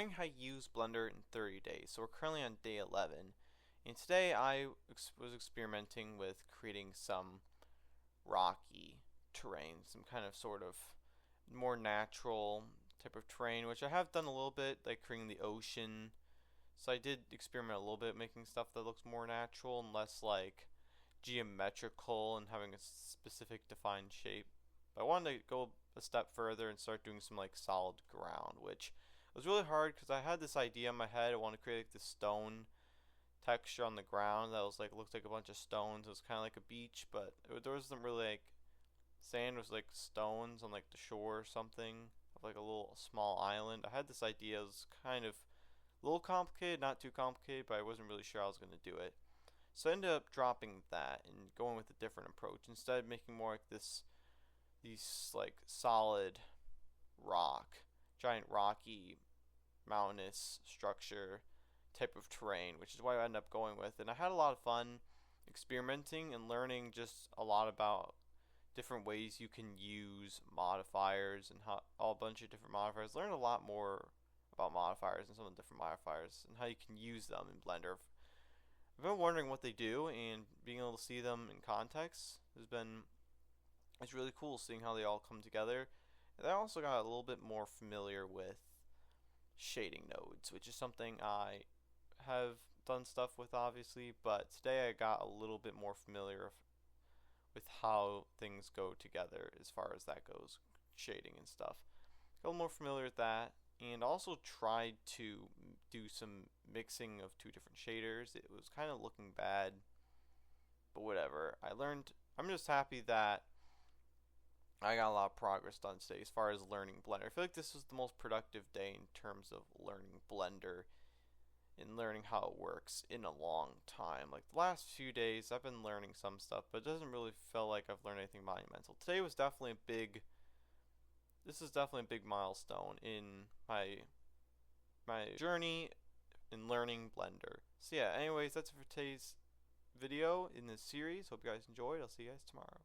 learning how to use Blender in 30 days. So we're currently on day 11. And today I was experimenting with creating some rocky terrain, some kind of sort of more natural type of terrain, which I have done a little bit, like creating the ocean. So I did experiment a little bit making stuff that looks more natural and less like geometrical and having a specific defined shape. But I wanted to go a step further and start doing some like solid ground, which was really hard because I had this idea in my head. I wanted to create like this stone texture on the ground that was like looked like a bunch of stones. It was kind of like a beach, but there wasn't really like sand. It was like stones on like the shore or something of like a little small island. I had this idea. It was kind of a little complicated, not too complicated, but I wasn't really sure I was going to do it. So I ended up dropping that and going with a different approach. Instead of making more like these like solid rock, giant rocky mountainous structure type of terrain, which is what I ended up going with. And I had a lot of fun experimenting and learning just a lot about different ways you can use modifiers and how all a bunch of different modifiers. Learned a lot more about modifiers and some of the different modifiers and how you can use them in Blender. I've been wondering what they do, and being able to see them in context has been it's really cool seeing how they all come together. And I also got a little bit more familiar with shading nodes, which is something I have done stuff with obviously, but today I got a little bit more familiar with how things go together as far as that goes, shading and stuff. Got a little more familiar with that, and also tried to do some mixing of two different shaders. It was kind of looking bad, but whatever. I'm just happy that I got a lot of progress done today as far as learning Blender. I feel like this was the most productive day in terms of learning Blender and learning how it works in a long time. Like the last few days, I've been learning some stuff, but it doesn't really feel like I've learned anything monumental. Today was definitely a big. This is definitely a big milestone in my journey in learning Blender. So yeah, anyways, that's it for today's video in this series. Hope you guys enjoyed. I'll see you guys tomorrow.